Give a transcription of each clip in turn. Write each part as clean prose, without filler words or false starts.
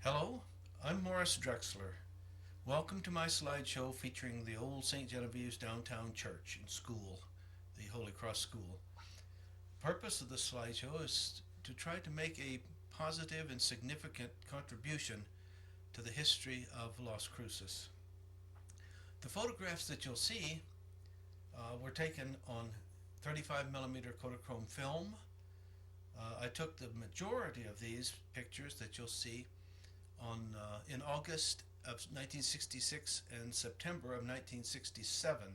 Hello, I'm Morris Drexler. Welcome to my slideshow featuring the old St. Genevieve's downtown church and school, the Holy Cross School. The purpose of the slideshow is to try to make a positive and significant contribution to the history of Las Cruces. The photographs that you'll see were taken on 35mm Kodachrome film. I took the majority of these pictures that you'll see in August of 1966 and September of 1967.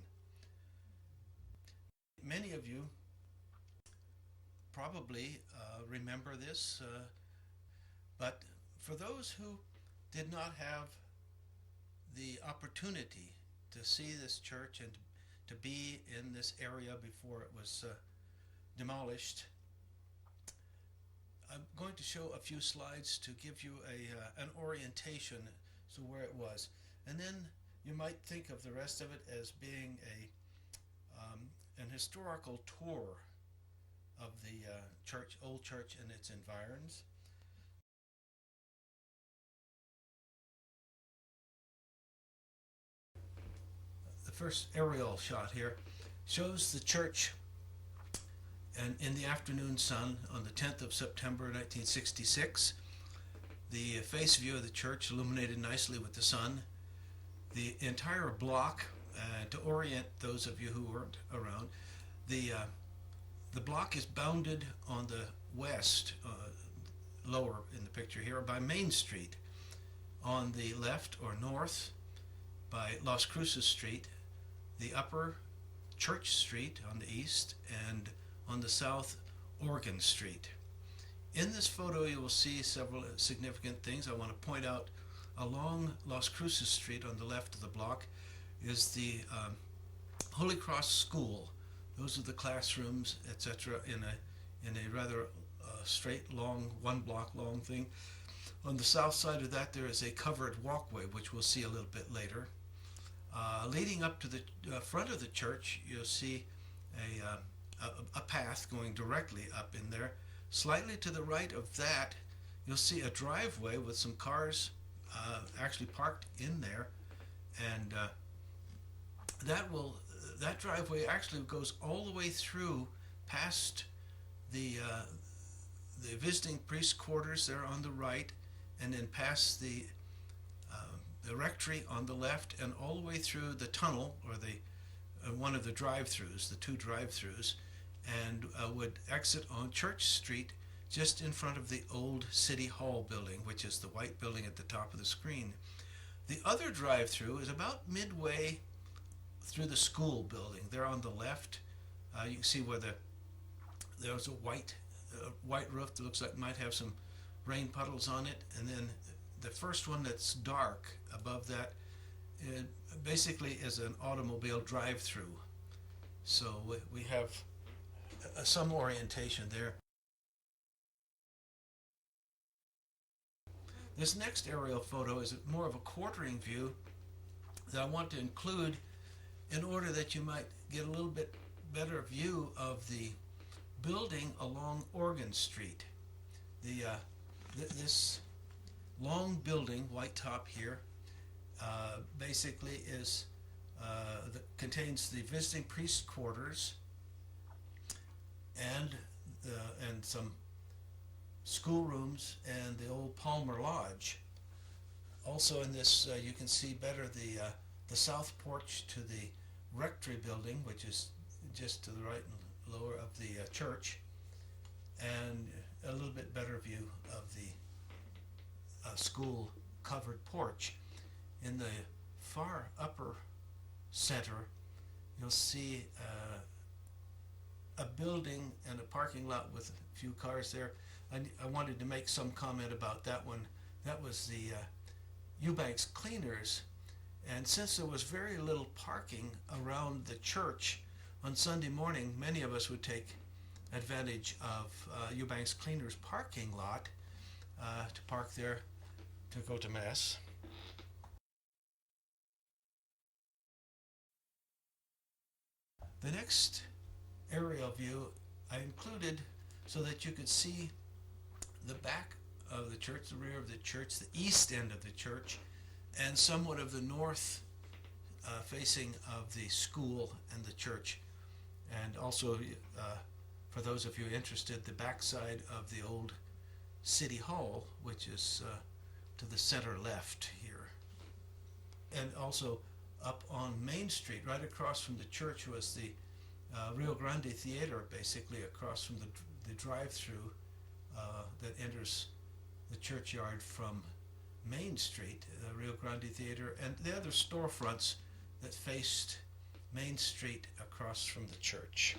Many of you probably remember this, but for those who did not have the opportunity to see this church and to be in this area before it was demolished, I'm going to show a few slides to give you an orientation to where it was, and then you might think of the rest of it as being an historical tour of the old church and its environs. The first aerial shot here shows the church and in the afternoon sun on the 10th of September 1966. The face view of the church illuminated nicely with the sun. The entire block, to orient those of you who weren't around, the block is bounded on the west, lower in the picture here, by Main Street. On the left or north by Las Cruces Street, the upper Church Street on the east, and on the south, Oregon Street. In this photo you will see several significant things. I want to point out along Las Cruces Street on the left of the block is the Holy Cross School. Those are the classrooms, etc., in a rather straight, long, one block long thing. On the south side of that there is a covered walkway, which we'll see a little bit later. Leading up to the front of the church, you'll see a path going directly up in there. Slightly to the right of that, you'll see a driveway with some cars actually parked in there, and that driveway actually goes all the way through past the visiting priest quarters there on the right, and then past the rectory on the left, and all the way through the tunnel, or the one of the drive-throughs, the two drive-throughs, and would exit on Church Street just in front of the old City Hall building, which is the white building at the top of the screen. The other drive-through is about midway through the school building. There on the left, you can see where there's a white roof that looks like it might have some rain puddles on it, and then the first one that's dark above that, it basically is an automobile drive-through. So we have some orientation there. This next aerial photo is more of a quartering view that I want to include in order that you might get a little bit better view of the building along Oregon Street. This long building, white top here, basically contains the visiting priest quarters and some schoolrooms and the old Palmer Lodge. Also in this, you can see better the south porch to the rectory building, which is just to the right and lower of the church, and a little bit better view of the school covered porch. In the far upper center, you'll see a building and a parking lot with a few cars there. I wanted to make some comment about that one. That was the Eubanks Cleaners, and since there was very little parking around the church on Sunday morning, many of us would take advantage of Eubanks Cleaners parking lot to park there to go to Mass. The next aerial view I included so that you could see the back of the church, the rear of the church, the east end of the church, and somewhat of the north facing of the school and the church. And also, for those of you interested, the backside of the old City Hall, which is to the center left here. And also up on Main Street, right across from the church, was the Rio Grande Theater, basically across from the drive-through that enters the churchyard from Main Street, the Rio Grande Theater, and the other storefronts that faced Main Street across from the church.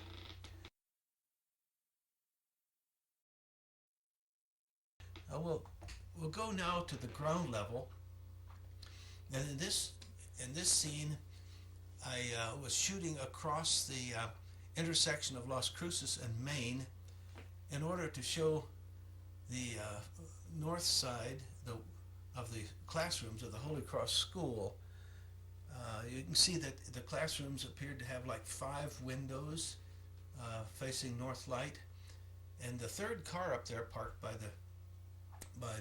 We'll go now to the ground level, and in this scene, I was shooting across the intersection of Las Cruces and Main in order to show the north side of the classrooms of the Holy Cross School. You can see that the classrooms appeared to have like 5 windows facing north light, and the third car up there parked by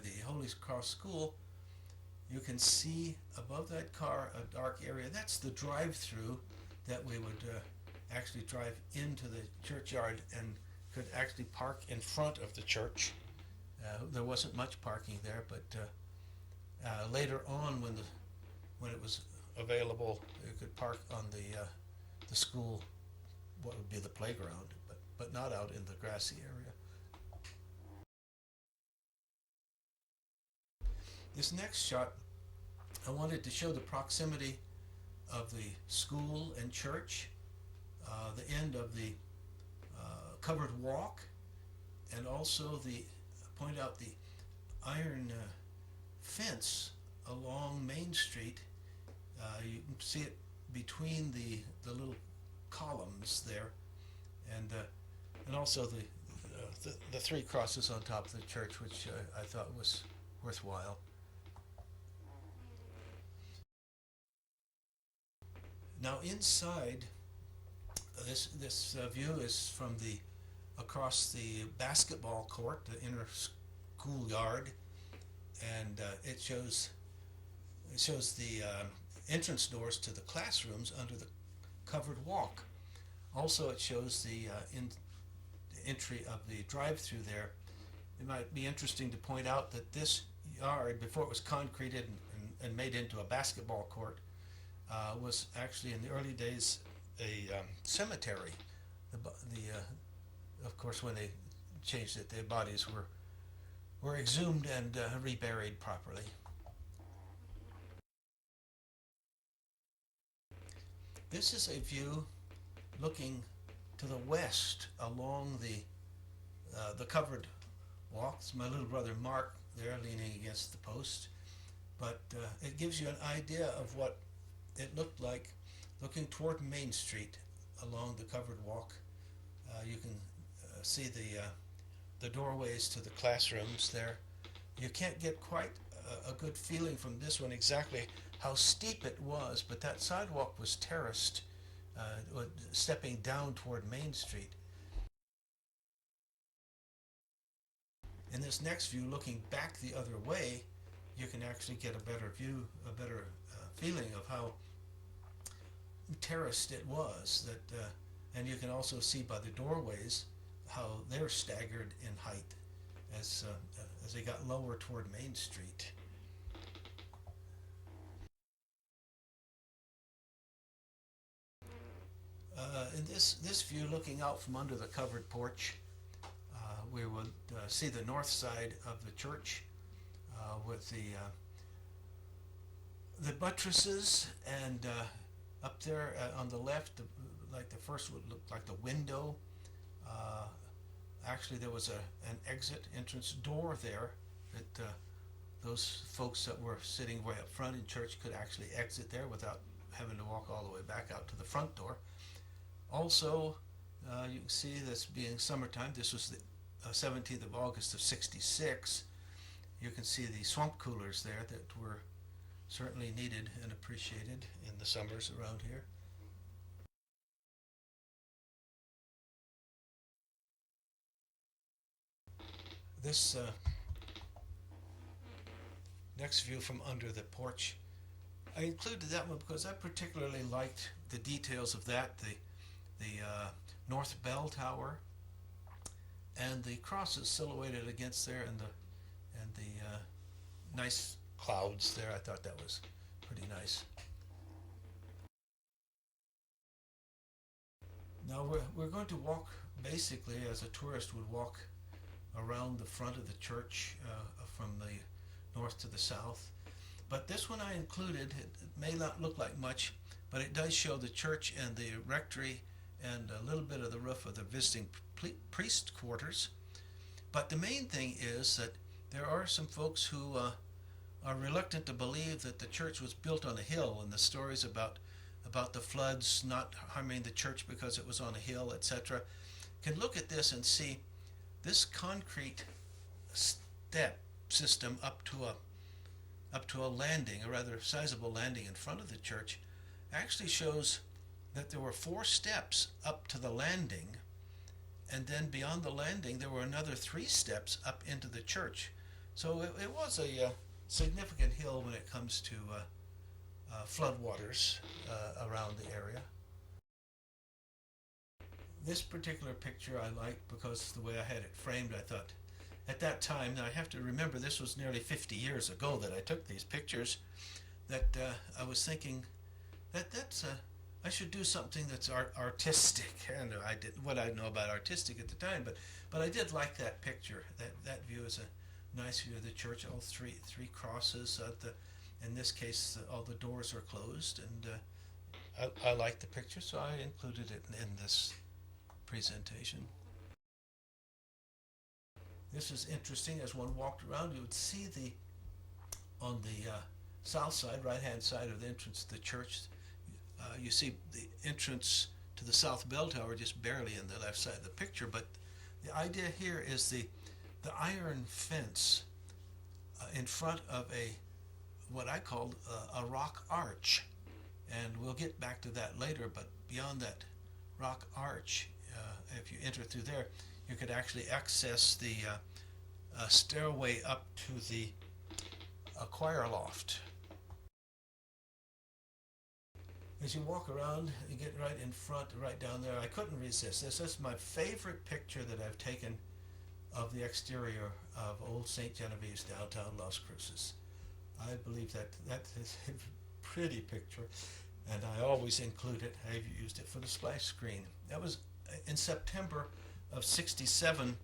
the Holy Cross School, you can see above that car a dark area. That's the drive-through that we would actually drive into the churchyard and could actually park in front of the church. There wasn't much parking there, but later on, when it was available, you could park on the school, what would be the playground, but not out in the grassy area. This next shot, I wanted to show the proximity of the school and church, the end of the covered walk, and also point out the iron fence along Main Street. You can see it between the little columns there, and also the 3 crosses on top of the church, which I thought was worthwhile. Now inside, this view is from across the basketball court, the inner schoolyard, and it shows the entrance doors to the classrooms under the covered walk. Also, it shows the entry of the drive-through there. It might be interesting to point out that this yard, before it was concreted and made into a basketball court, was actually in the early days a cemetery. Of course, when they changed it, the bodies were exhumed and reburied properly. This is a view looking to the west along the covered walk. It's my little brother Mark there leaning against the post, but it gives you an idea of what it looked like looking toward Main Street along the covered walk. You can see the doorways to the classrooms there. You can't get quite a good feeling from this one exactly how steep it was, but that sidewalk was terraced, stepping down toward Main Street. In this next view, looking back the other way, you can actually get a better view, a better feeling of how terraced it was. And you can also see by the doorways how they're staggered in height as they got lower toward Main Street. In this view, looking out from under the covered porch, we would see the north side of the church with the buttresses, and up there on the left, like the first would look like the window. Actually, there was an entrance door there that those folks that were sitting way up front in church could actually exit there without having to walk all the way back out to the front door. Also, you can see this being summertime. This was the 17th of August of '66. You can see the swamp coolers there that were certainly needed and appreciated in the summers around here. This next view from under the porch. I included that one because I particularly liked the details of that, the north bell tower, and the crosses silhouetted against there, and the nice clouds there. I thought that was pretty nice. Now we're going to walk basically as a tourist would walk around the front of the church from the north to the south. But this one I included. It may not look like much, but it does show the church and the rectory and a little bit of the roof of the visiting priest quarters. But the main thing is that there are some folks who are reluctant to believe that the church was built on a hill, and the stories about the floods not harming the church because it was on a hill, etc., can look at this and see this concrete step system up to a landing, a rather sizable landing in front of the church, actually shows that there were 4 steps up to the landing, and then beyond the landing there were another 3 steps up into the church. So it was a significant hill when it comes to floodwaters around the area. This particular picture I liked because the way I had it framed. I thought at that time, now I have to remember this was nearly 50 years ago that I took these pictures, that I was thinking that I should do something that's artistic. And I didn't what I know about artistic at the time, but I did like that picture. That view is a nice view of the church. All three crosses in this case, all the doors are closed, and I like the picture, so I included it in this presentation. This is interesting. As one walked around, you would see on the south side, right-hand side of the entrance to the church, you see the entrance to the south bell tower just barely in the left side of the picture, but the idea here is the iron fence in front of what I called a rock arch, and we'll get back to that later. But beyond that rock arch, if you enter through there, you could actually access the stairway up to the choir loft. As you walk around, you get right in front, right down there. I couldn't resist this. This is my favorite picture that I've taken of the exterior of Old St. Genevieve's downtown Las Cruces. I believe that is a pretty picture, and I always include it. I've used it for the splash screen. That was in September of '67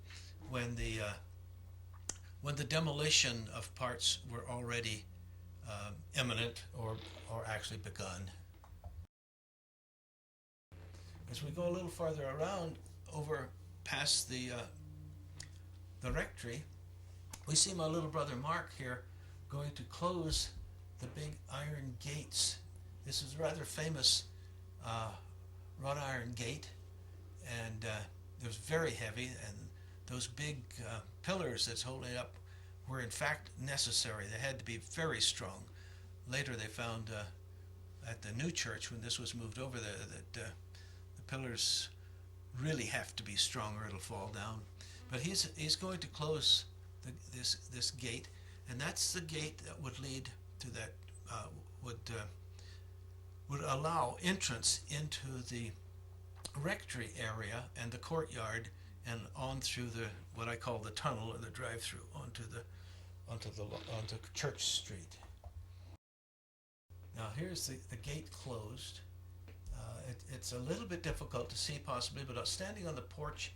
when the demolition of parts were already imminent or actually begun. As we go a little farther around, over past the rectory, we see my little brother Mark here going to close the big iron gates. This is a rather famous wrought iron gate, and it was very heavy, and those big pillars that's holding it up were in fact necessary. They had to be very strong. Later they found at the new church, when this was moved over there, that the pillars really have to be strong or it'll fall down. But he's going to close this gate, and that's the gate that would lead to that would allow entrance into the rectory area and the courtyard, and on through what I call the tunnel or the drive-through onto Church Street. Now here's the gate closed. It's a little bit difficult to see possibly, but standing on the porch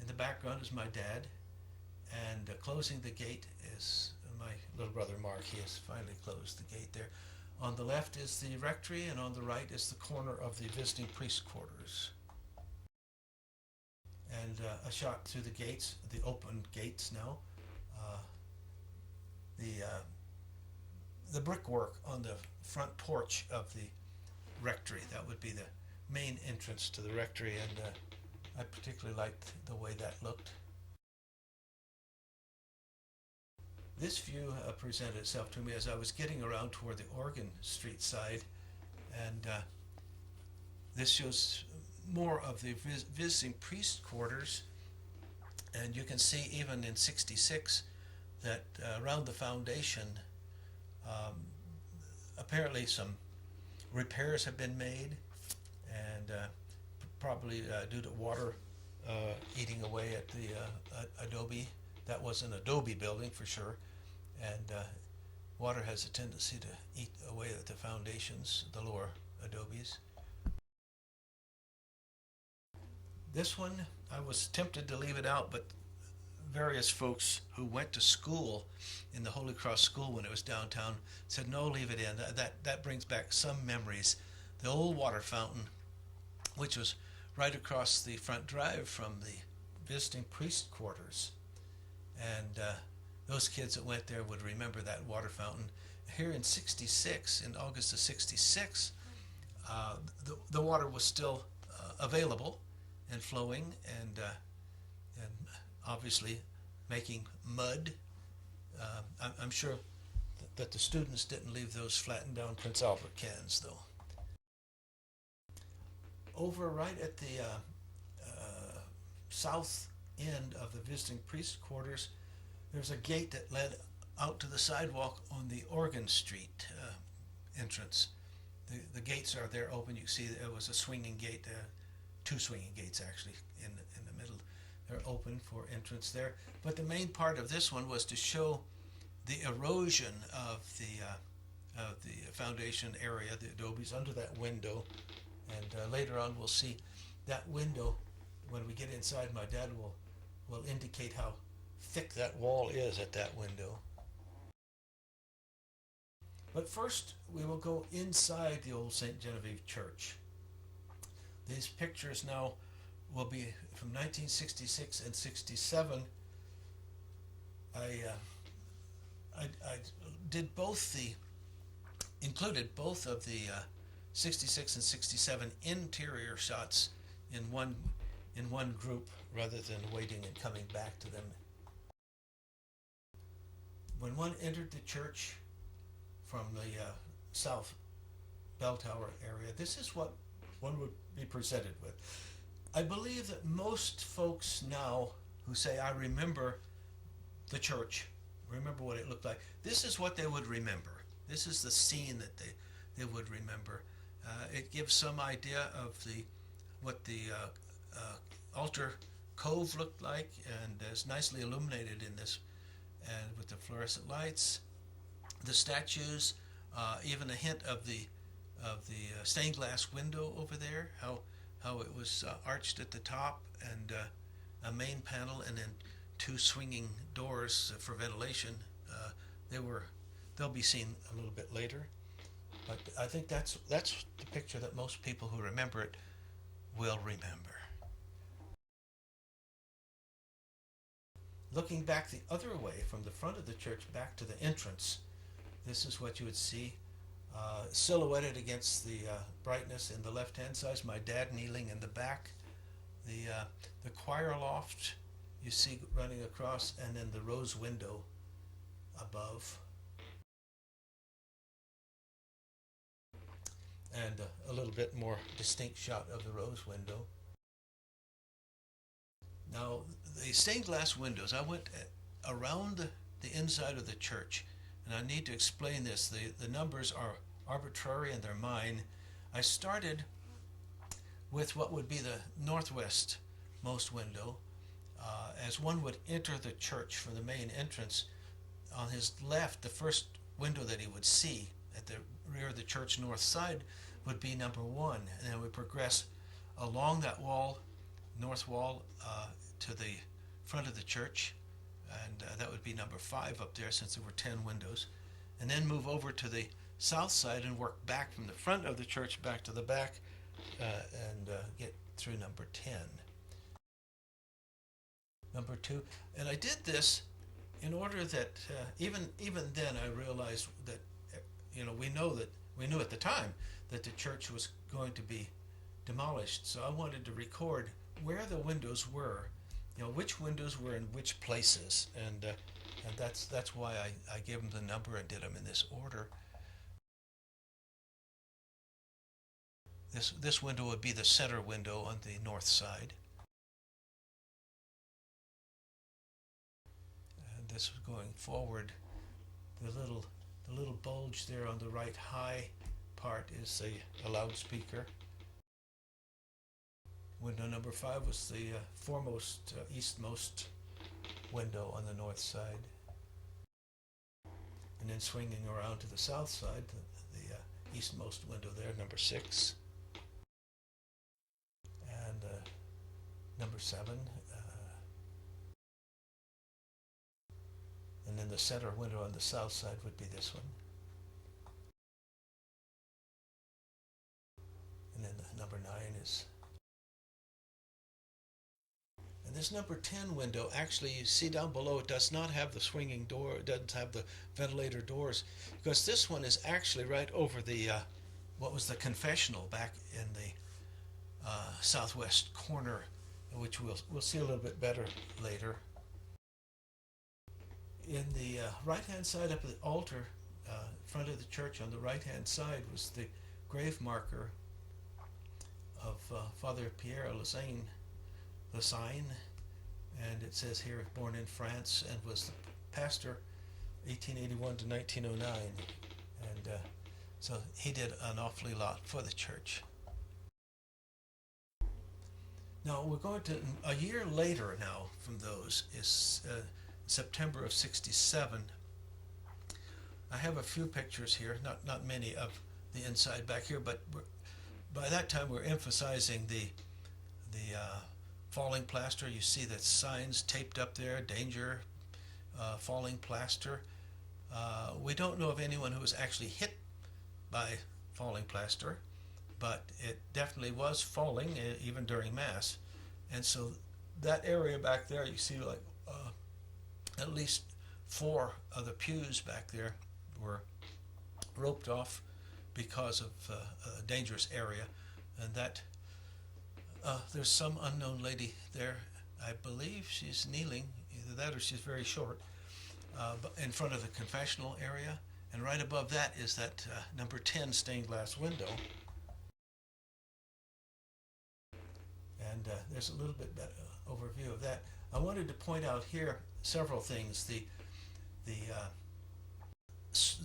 in the background is my dad, and closing the gate is my little brother Mark. He has finally closed the gate there. On the left is the rectory, and on the right is the corner of the visiting priest quarters. And a shot through the gates, the open gates now. The brickwork on the front porch of the rectory, that would be the main entrance to the rectory, and I particularly liked the way that looked. This view presented itself to me as I was getting around toward the Oregon Street side, and this shows more of the visiting priest quarters, and you can see even in '66 that around the foundation Um, Apparently, some repairs have been made, and probably due to water eating away at the adobe. That was an adobe building for sure, and water has a tendency to eat away at the foundations, the lower adobes. This one, I was tempted to leave it out, but various folks who went to school in the Holy Cross School when it was downtown said, no, leave it in. That brings back some memories. The old water fountain, which was right across the front drive from the visiting priest quarters. And those kids that went there would remember that water fountain. Here in '66, in August of '66, the water was still available and flowing, and obviously making mud. I'm sure that the students didn't leave those flattened down Prince Albert cans, though. Over right at the south end of the visiting priest quarters, there's a gate that led out to the sidewalk on the Oregon Street entrance. The gates are there open. You see there was a swinging gate, two swinging gates actually in the middle. They're open for entrance there. But the main part of this one was to show the erosion of the foundation area, the adobes under that window. And later on we'll see that window. When we get inside, my dad will indicate how thick that wall is at that window. But first, we will go inside the old St. Genevieve Church. These pictures now will be from 1966 and 67. I did included both of the 66 and 67 interior shots in one group rather than waiting and coming back to them. When one entered the church from the south bell tower area, this is what one would be presented with. I believe that most folks now who say, I remember the church, remember what it looked like, this is what they would remember. This is the scene that they would remember. It gives some idea of what the altar cove looked like, and is nicely illuminated in this, and with the fluorescent lights, the statues, even a hint of the stained glass window over there, how it was arched at the top, and a main panel, and then two swinging doors for ventilation. They'll be seen a little bit later, but I think that's the picture that most people who remember it will remember. Looking back the other way from the front of the church back to the entrance, this is what you would see silhouetted against the brightness in the left-hand side. My dad kneeling in the back. The choir loft you see running across, and then the rose window above. And a little bit more distinct shot of the rose window. Now, the stained glass windows, I went around the inside of the church, and I need to explain this. The numbers are arbitrary and they're mine. I started with what would be the northwest most window. As one would enter the church from the main entrance, on his left, the first window that he would see at the rear of the church north side would be number 1, and then we progress along that wall, north wall, to the front of the church, and that would be number 5 up there since there were 10 windows, and then move over to the south side and work back from the front of the church back to the back, and get through number 10. Number 2, and I did this in order that even then I realized that we knew at the time that the church was going to be demolished. So I wanted to record where the windows were, which windows were in which places, and that's why I gave them the number and did them in this order. This window would be the center window on the north side. And this was going forward. The little bulb bulge there on the right high part is a loudspeaker. Window number 5 was the foremost, eastmost window on the north side. And then swinging around to the south side, the eastmost window there, number 6. And number 7. And then the center window on the south side would be this one. And then the number 9 is... And this number 10 window, actually, you see down below, it does not have the swinging door, it doesn't have the ventilator doors, because this one is actually right over the, what was the confessional back in the southwest corner, which we'll see a little bit better later. In the right-hand side up at the altar, front of the church on the right-hand side was the grave marker of Father Pierre Lasagne, and it says here, born in France and was the pastor 1881 to 1909. And so he did an awfully lot for the church. Now we're going to, a year later now from those is September of 67. I have a few pictures here, not many of the inside back here, but by that time we're emphasizing the falling plaster. You see the signs taped up there, danger, falling plaster. We don't know of anyone who was actually hit by falling plaster, but it definitely was falling even during Mass. And so that area back there, you see like at least 4 of the pews back there were roped off because of a dangerous area. And that there's some unknown lady there. I believe she's kneeling, either that or she's very short, but in front of the confessional area. And right above that is that number 10 stained glass window. And there's a little bit better overview of that. I wanted to point out here several things. The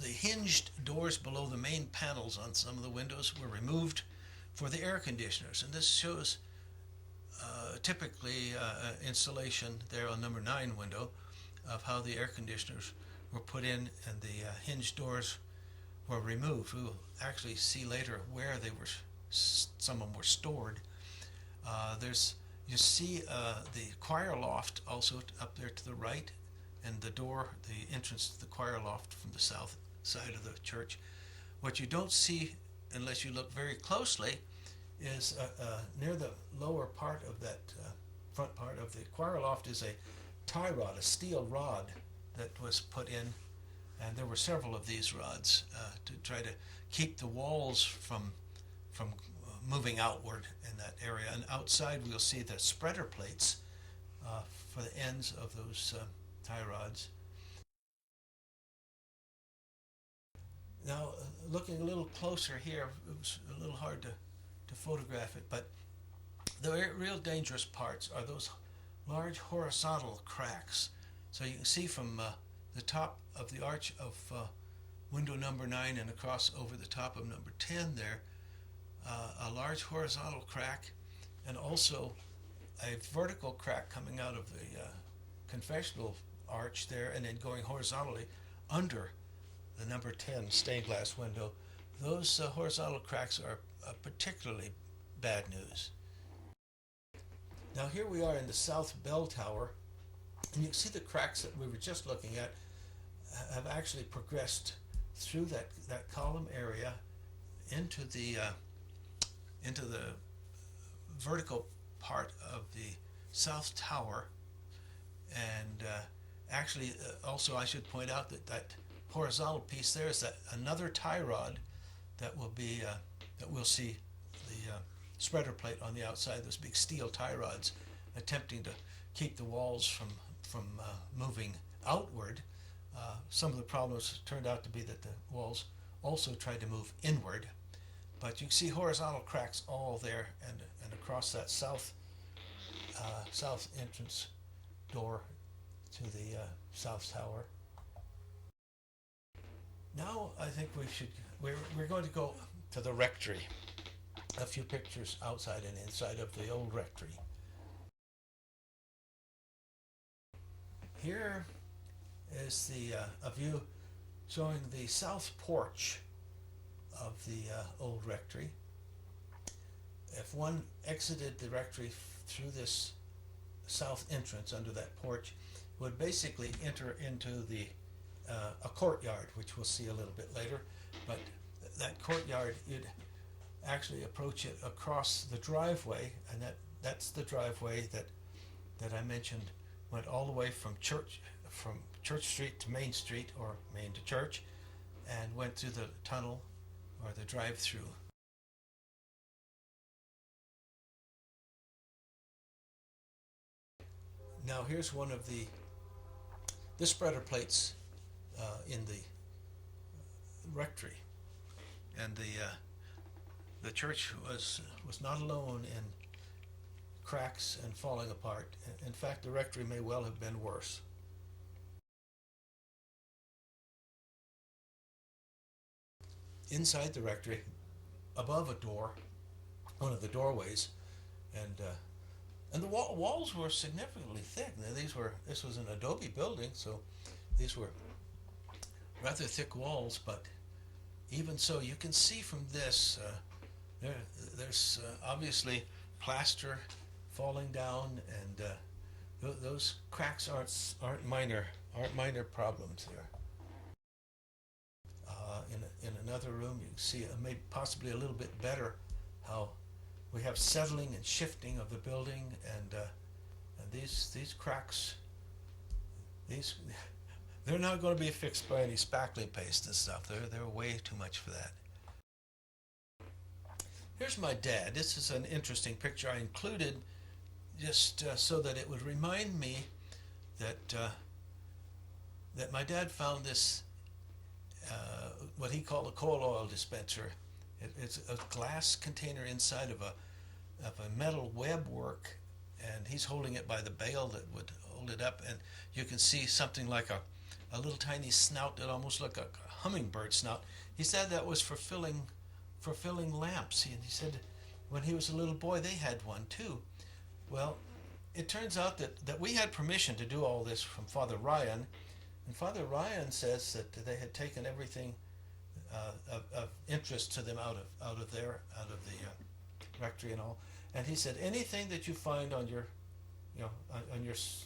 hinged doors below the main panels on some of the windows were removed for the air conditioners, and this shows typically installation there on number 9 window of how the air conditioners were put in and the hinged doors were removed. We'll actually see later where they were. Some of them were stored. You see the choir loft also up there to the right, and the door, the entrance to the choir loft from the south side of the church. What you don't see, unless you look very closely, is near the lower part of that front part of the choir loft is a tie rod, a steel rod that was put in, and there were several of these rods to try to keep the walls from moving outward in that area. And outside we'll see the spreader plates for the ends of those tie rods. Now, looking a little closer here, it was a little hard to photograph it, but the real dangerous parts are those large horizontal cracks. So you can see from the top of the arch of window number 9 and across over the top of number 10 there, a large horizontal crack, and also a vertical crack coming out of the confessional arch there and then going horizontally under the number 10 stained glass window. Those horizontal cracks are particularly bad news. Now here we are in the south bell tower, and you can see the cracks that we were just looking at have actually progressed through that column area into the vertical part of the south tower. And actually also I should point out that horizontal piece there is that another tie rod that will be that we'll see the spreader plate on the outside, those big steel tie rods attempting to keep the walls from moving outward. Some of the problems turned out to be that the walls also tried to move inward, but you can see horizontal cracks all there and across that south entrance door to the south tower. Now I think we're going to go to the rectory. A few pictures outside and inside of the old rectory. Here is a view showing the south porch of the old rectory. If one exited the rectory through this south entrance under that porch, would basically enter into the a courtyard, which we'll see a little bit later. But that courtyard, you'd actually approach it across the driveway, and that's the driveway that I mentioned went all the way from Church Street to Main Street, or Main to Church, and went through the tunnel or the drive-through. Now here's one of the spreader plates in the rectory, and the church was not alone in cracks and falling apart. In fact, the rectory may well have been worse. Inside the rectory, above a door, one of the doorways, and the walls were significantly thick. Now, this was an adobe building, so these were rather thick walls. But even so, you can see from this there's obviously plaster falling down, and those cracks aren't minor problems here. In another room, you can see maybe possibly a little bit better how we have settling and shifting of the building, and these cracks, they're not going to be fixed by any spackling paste and stuff. They're way too much for that. Here's my dad. This is an interesting picture I included just so that it would remind me that my dad found this what he called a coal oil dispenser. It's a glass container inside of a metal web work, and he's holding it by the bale that would hold it up, and you can see something like a little tiny snout that almost looked like a hummingbird snout. He said that was for filling lamps, and he said when he was a little boy they had one too. Well, it turns out that we had permission to do all this from Father Ryan, and Father Ryan says that they had taken everything of interest to them out of the rectory and all. And he said, anything that you find on your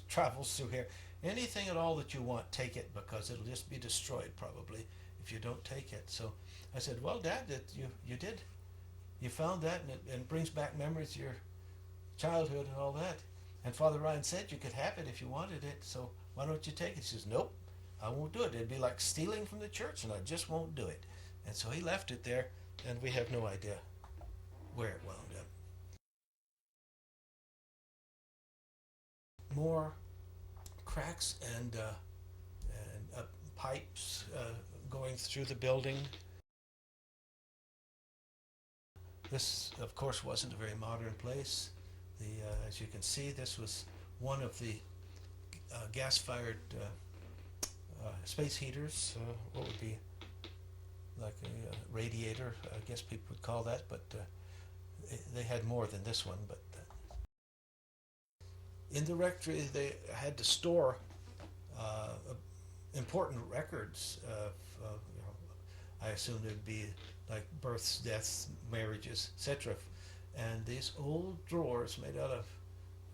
travels through here, anything at all that you want, take it, because it'll just be destroyed probably if you don't take it. So I said, well, Dad, that you found that, and it brings back memories of your childhood and all that. And Father Ryan said you could have it if you wanted it, so why don't you take it? He says, nope, I won't do it. It'd be like stealing from the church, and I just won't do it. And so he left it there, and we have no idea where it wound up. More cracks and pipes going through the building. This, of course, wasn't a very modern place. As you can see, this was one of the gas-fired space heaters. What would be like a radiator, I guess people would call that, but they had more than this one. But in the rectory, they had to store important records of, I assume it would be like births, deaths, marriages, etc. And these old drawers made out of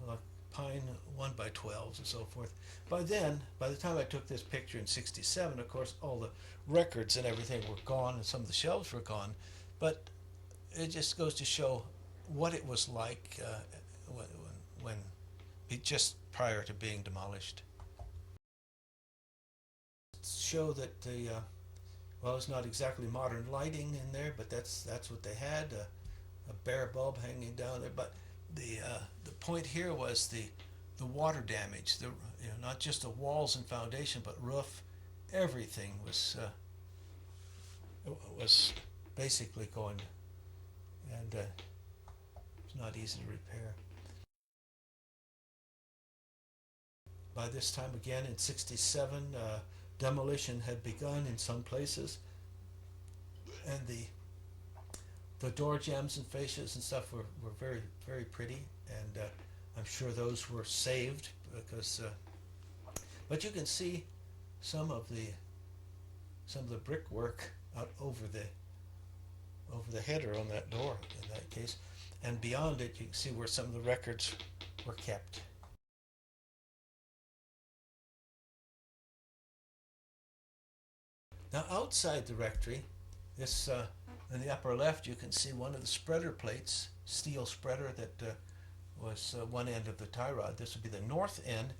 like pine 1x12s and so forth. By the time I took this picture in '67, of course, all the records and everything were gone, and some of the shelves were gone. But it just goes to show what it was like when just prior to being demolished. Show that it's not exactly modern lighting in there, but that's what they had. A bare bulb hanging down there, but the point here was the water damage. Not just the walls and foundation, but roof, everything was basically going, and it's not easy to repair. By this time again in '67, demolition had begun in some places, and the door jambs and fascias and stuff were very, very pretty, and I'm sure those were saved because. But you can see some of the brickwork out over the header on that door in that case, and beyond it you can see where some of the records were kept. Now outside the rectory, this in the upper left you can see one of the spreader plates, steel spreader that was one end of the tie rod. This would be the north end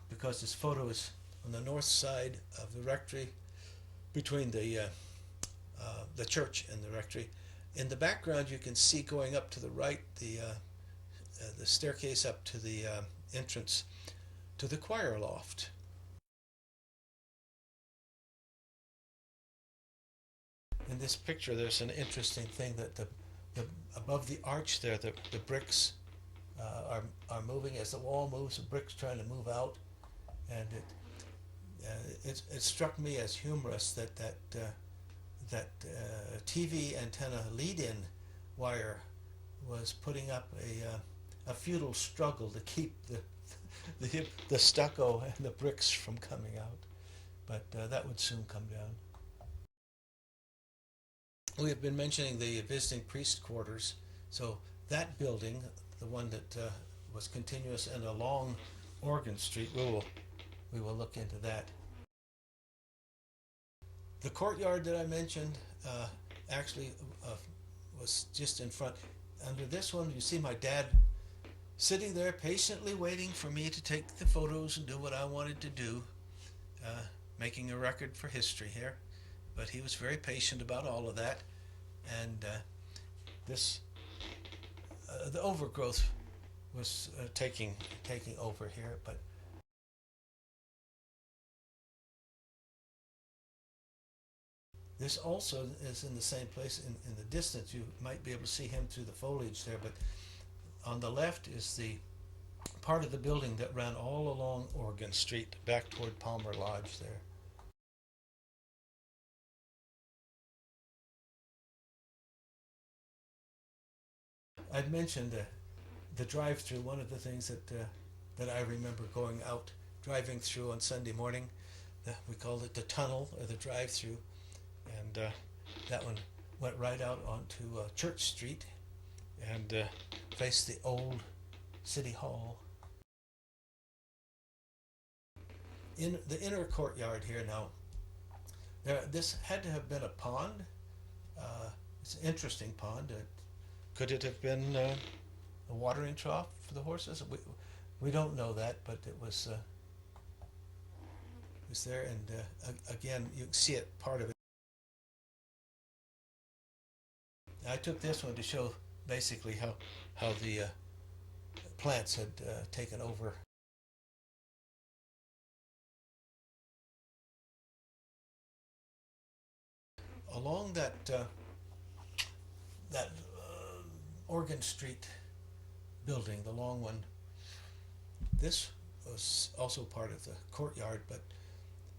because this photo is on the north side of the rectory between the church and the rectory. In the background you can see going up to the right the staircase up to the entrance to the choir loft. In this picture there's an interesting thing that the above the arch there the bricks are moving as the wall moves. The bricks trying to move out, and it struck me as humorous that TV antenna lead-in wire was putting up a futile struggle to keep the stucco and the bricks from coming out, but that would soon come down. We have been mentioning the visiting priest quarters, so that building, the one that was continuous and along Oregon Street, we will look into that. The courtyard that I mentioned actually was just in front. Under this one, you see my dad sitting there patiently waiting for me to take the photos and do what I wanted to do, making a record for history here. But he was very patient about all of that, and the overgrowth was taking over here. But this also is in the same place in the distance. You might be able to see him through the foliage there, but on the left is the part of the building that ran all along Oregon Street back toward Palmer Lodge there. I'd mentioned the drive-through. One of the things that I remember going out driving through on Sunday morning, we called it the tunnel or the drive-through, and that one went right out onto Church Street and faced the old City Hall. In the inner courtyard here now, this had to have been a pond. It's an interesting pond. Could it have been a watering trough for the horses? We don't know that, but it was there, and again, you can see it, part of it. I took this one to show basically how the plants had taken over. Along that Oregon Street building, the long one, this was also part of the courtyard, but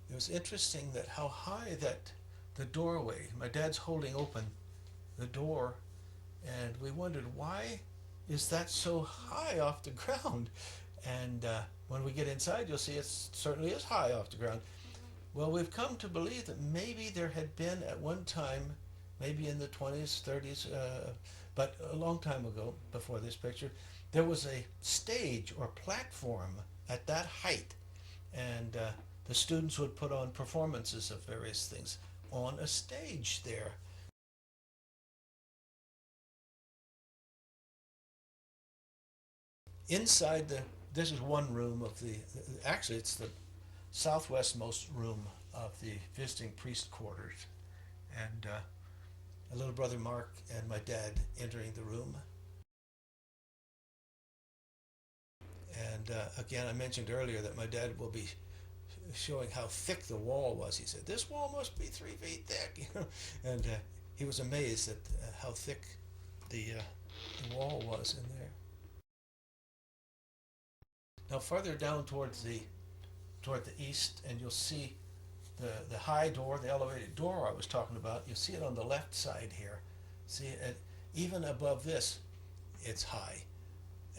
it was interesting that how high that the doorway, my dad's holding open the door, and we wondered, why is that so high off the ground? And when we get inside, you'll see it certainly is high off the ground. Well, we've come to believe that maybe there had been at one time, maybe in the 20s, 30s, but a long time ago, before this picture, there was a stage or platform at that height, and the students would put on performances of various things on a stage there. Inside this is one room of actually it's the southwestmost room of the visiting priest quarters, and a little brother Mark and my dad entering the room. And again, I mentioned earlier that my dad will be showing how thick the wall was. He said, "This wall must be 3 feet thick," and he was amazed at how thick the wall was in there. Now, farther down toward the east, and you'll see the high door, the elevated door I was talking about, you see it on the left side here. See it, even above this, it's high.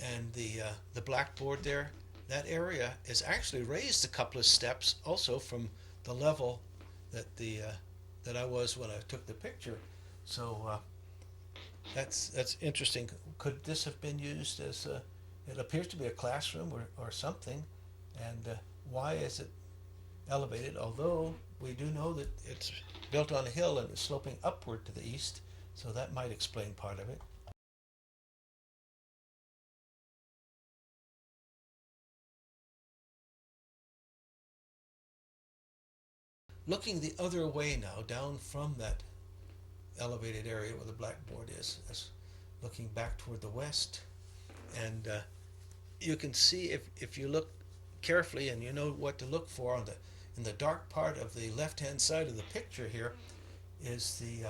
And the blackboard there, that area is actually raised a couple of steps also from the level that I was when I took the picture. So that's interesting. Could this have been used as it appears to be a classroom or something? And why is it elevated? Although we do know that it's built on a hill and it's sloping upward to the east, so that might explain part of it. Looking the other way now, down from that elevated area where the blackboard is looking back toward the west, and you can see if you look carefully and you know what to look for in the dark part of the left-hand side of the picture here is the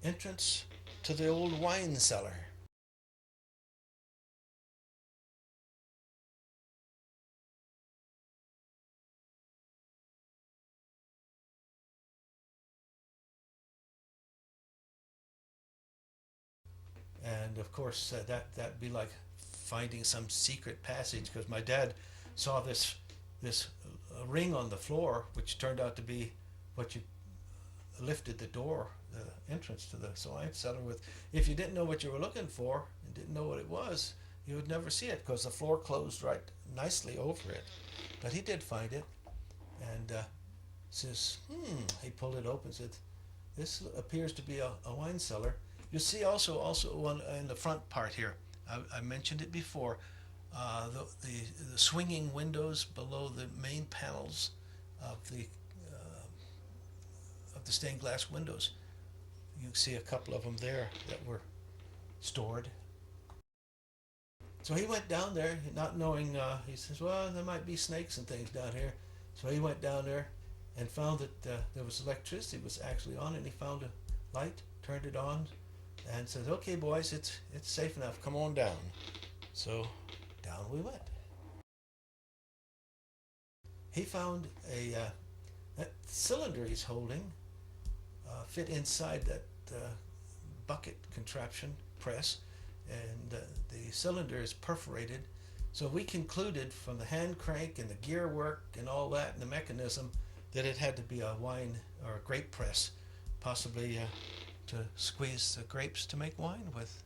entrance to the old wine cellar. And of course, that'd be like finding some secret passage, because my dad saw this ring on the floor, which turned out to be what you lifted the door, the entrance to the wine cellar with. If you didn't know what you were looking for and didn't know what it was, you would never see it because the floor closed right nicely over it. But he did find it, and says, he pulled it open and said, this appears to be a wine cellar. You see also one in the front part here. I mentioned it before. The swinging windows below the main panels of the stained glass windows. You can see a couple of them there that were stored. So he went down there, not knowing. He says, "Well, there might be snakes and things down here." So he went down there and found that there was electricity was actually on, and he found a light, turned it on, and said, "Okay, boys, it's safe enough. Come on down." So down we went. He found that cylinder he's holding fit inside that bucket contraption press, and the cylinder is perforated. So we concluded from the hand crank and the gear work and all that and the mechanism that it had to be a wine or a grape press, possibly to squeeze the grapes to make wine with.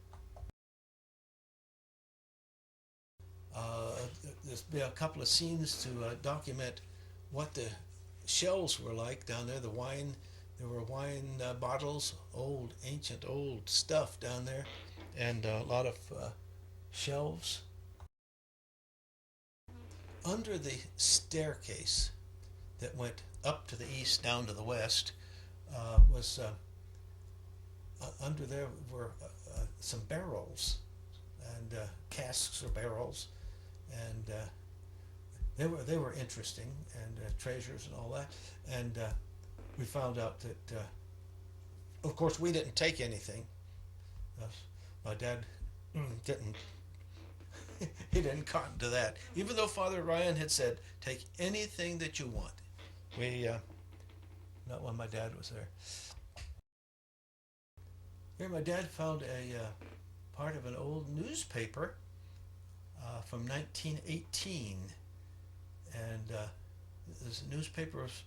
There's been a couple of scenes to document what the shelves were like down there. There were wine bottles, ancient old stuff down there, and a lot of shelves. Under the staircase that went up to the east, down to the west, was under there were some barrels and casks or barrels, and they were interesting, and treasures and all that. And we found out that, of course, we didn't take anything. My dad didn't. He didn't cotton to that, even though Father Ryan had said, "Take anything that you want." We, not when my dad was there. Here, my dad found a part of an old newspaper from 1918, and this newspaper's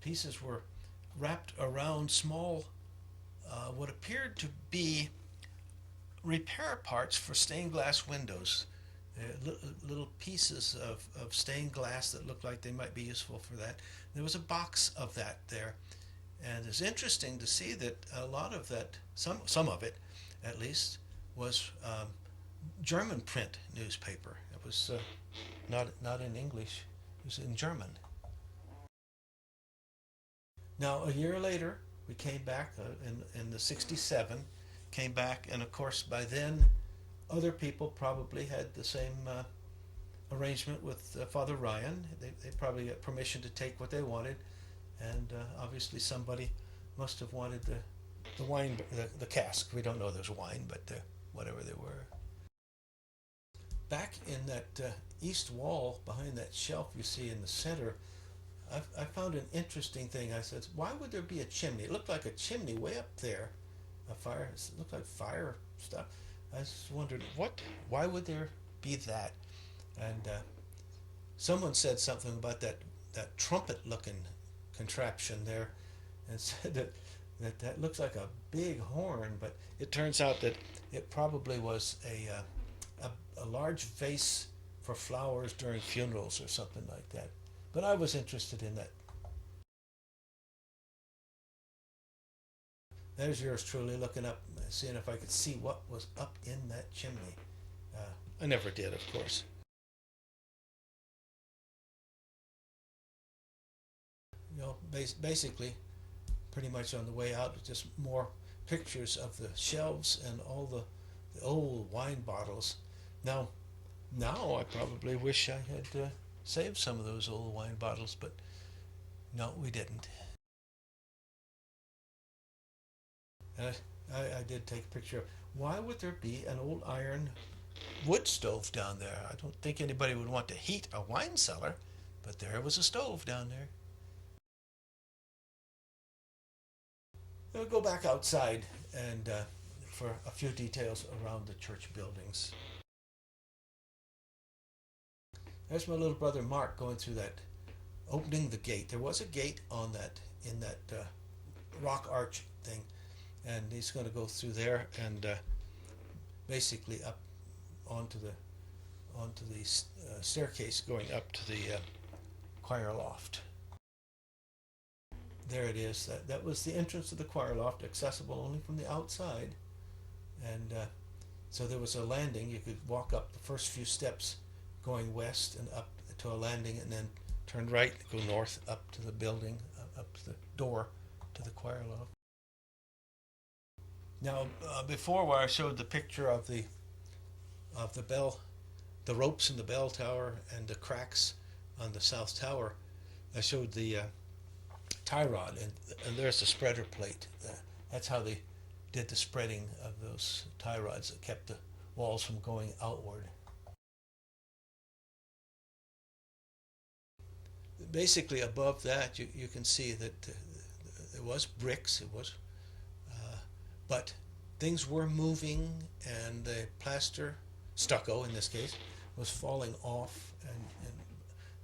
pieces were wrapped around small, what appeared to be repair parts for stained glass windows. Little pieces of stained glass that looked like they might be useful for that. There was a box of that there, and it's interesting to see that a lot of that, some of it, at least, was German print newspaper. It was not in English; it was in German. Now, a year later, we came back in the '67. Came back, and of course, by then, other people probably had the same arrangement with Father Ryan. They probably got permission to take what they wanted, and obviously somebody must have wanted the wine, the cask. We don't know there's wine, but whatever they were. Back in that east wall, behind that shelf you see in the center, I found an interesting thing. I said, why would there be a chimney? It looked like a chimney way up there. A fire, it looked like fire stuff. I just wondered, why would there be that? And someone said something about that trumpet-looking contraption there, and said that looks like a big horn, but it turns out that it probably was a large vase for flowers during funerals or something like that. But I was interested in that. There's yours truly looking up, seeing if I could see what was up in that chimney. I never did, of course. Basically, pretty much on the way out, just more pictures of the shelves and all the old wine bottles. Now, I probably wish I had saved some of those old wine bottles, but no, we didn't. And I did take a picture of why would there be an old iron wood stove down there? I don't think anybody would want to heat a wine cellar, but there was a stove down there. We'll go back outside and for a few details around the church buildings. There's my little brother Mark going through that, opening the gate. There was a gate on that in that rock arch thing, and he's going to go through there and basically up onto the staircase going up to the choir loft. There it is. That was the entrance to the choir loft, accessible only from the outside. And so there was a landing. You could walk up the first few steps going west and up to a landing, and then turn right, go north up to the building, up to the door to the choir loft. Now, before where I showed the picture of the bell, the ropes in the bell tower and the cracks on the south tower, I showed the tie rod, and there's the spreader plate. That's how they did the spreading of those tie rods that kept the walls from going outward. Basically, above that, you can see that it was bricks. But things were moving, and the plaster, stucco in this case, was falling off,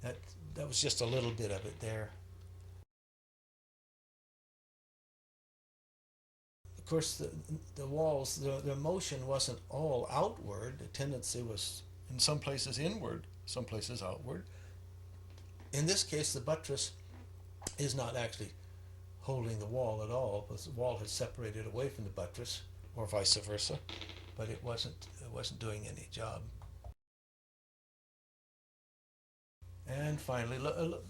and that was just a little bit of it there. Of course, the walls, the motion wasn't all outward. The tendency was in some places inward, some places outward. In this case, the buttress is not actually holding the wall at all, because the wall had separated away from the buttress, or vice versa, but it wasn't doing any job. And finally,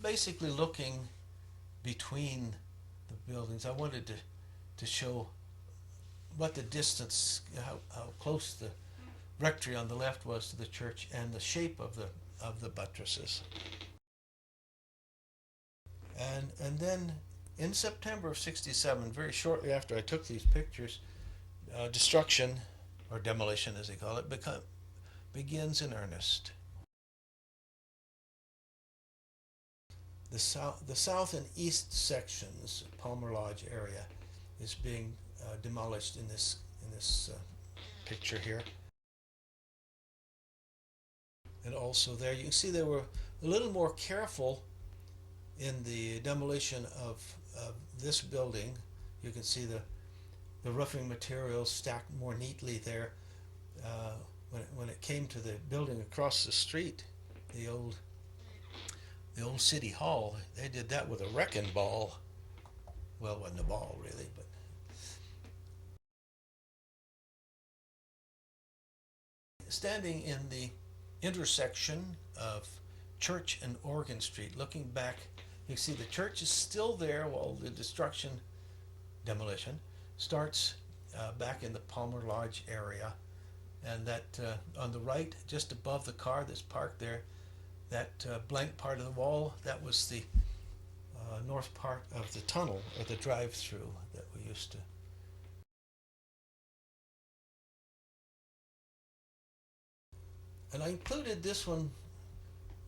basically looking between the buildings, I wanted to show what the distance, how close the rectory on the left was to the church, and the shape of the buttresses. And then in September of '67, very shortly after I took these pictures, destruction, or demolition as they call it, begins in earnest. The south and east sections, Palmer Lodge area, is being demolished in this picture here. And also there, you can see they were a little more careful in the demolition of this building. You can see the roofing materials stacked more neatly there. When it came to the building across the street, the old city hall, they did that with a wrecking ball. Well, it wasn't a ball really, but standing in the intersection of Church and Oregon Street, looking back, you see the church is still there while the demolition starts back in the Palmer Lodge area. And that on the right, just above the car that's parked there, that blank part of the wall, that was the north part of the tunnel, or the drive-through that we used to. And I included this one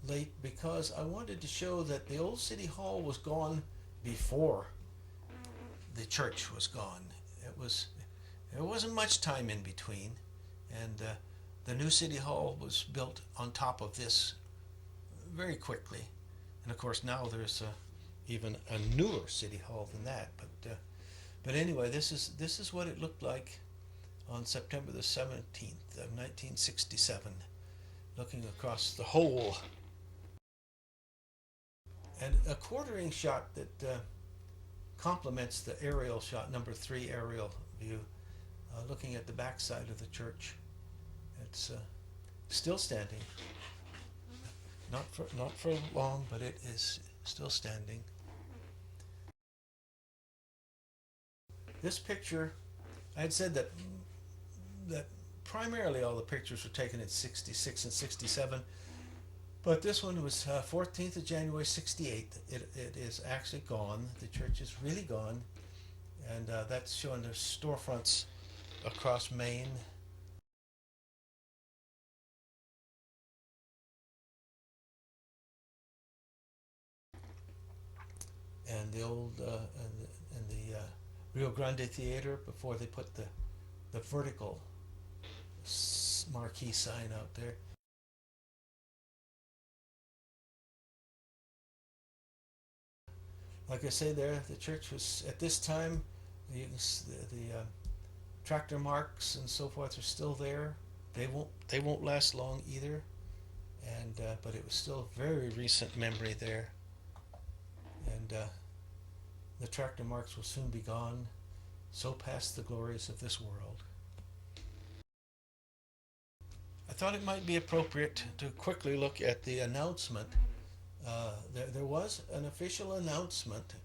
late because I wanted to show that the old city hall was gone before the church was gone. There wasn't much time in between, and the new city hall was built on top of this very quickly. And of course now there's even a newer city hall than that. But anyway, this is what it looked like on September the 17th of 1967, looking across the whole. And a quartering shot that complements the aerial shot, number 3 aerial view, looking at the backside of the church. It's still standing. Not for long, but it is still standing. This picture, I had said that primarily all the pictures were taken in 66 and 67, but this one was 14th of January 68. It is actually gone. The church is really gone, and that's showing the storefronts across Maine. And the old and the Rio Grande Theater before they put the vertical marquee sign out there. Like I say there, the church was, at this time, the tractor marks and so forth are still there. They won't last long either. And but it was still very recent memory there. And the tractor marks will soon be gone, so past the glories of this world. I thought it might be appropriate to quickly look at the announcement. There was an official announcement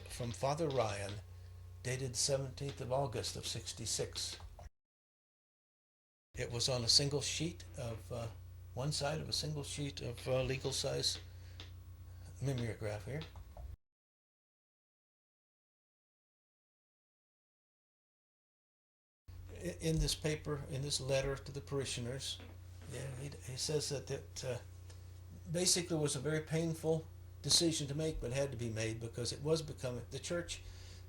from Father Ryan, dated 17th of August of 66. It was on a single sheet of, one side of a single sheet of legal size mimeograph here. In this paper, in this letter to the parishioners, he says that it basically was a very painful decision to make, but had to be made because it was becoming, the church,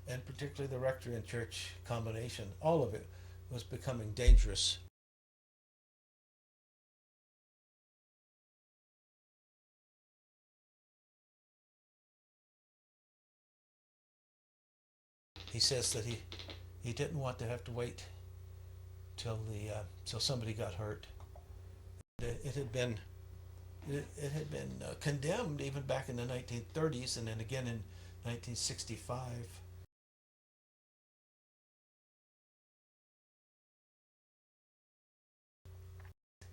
and particularly the rectory and church combination, all of it was becoming dangerous. He says that he didn't want to have to wait till somebody got hurt. It had been condemned even back in the 1930s, and then again in 1965.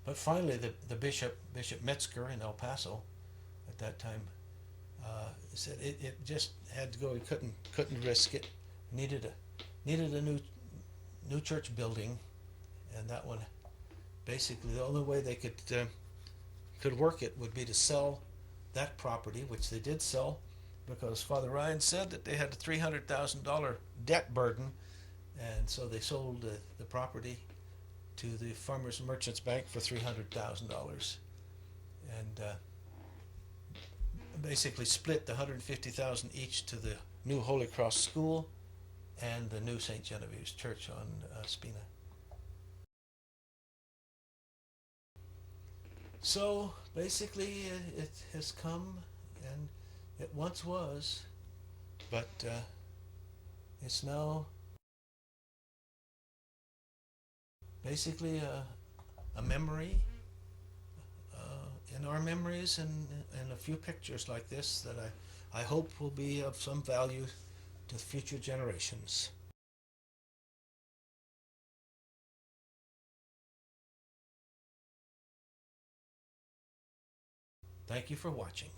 But finally, the Bishop Metzger in El Paso, at that time, said it just had to go. He couldn't risk it. Needed a new church building, and that one, basically the only way they could work it would be to sell that property, which they did sell, because Father Ryan said that they had a $300,000 debt burden, and so they sold the property to the Farmers Merchants Bank for $300,000, and basically split the $150,000 each to the new Holy Cross School and the new St. Genevieve's Church on Spina. So basically, it has come, and it once was, but it's now basically a memory in our memories, and a few pictures like this that I hope will be of some value to future generations. Thank you for watching.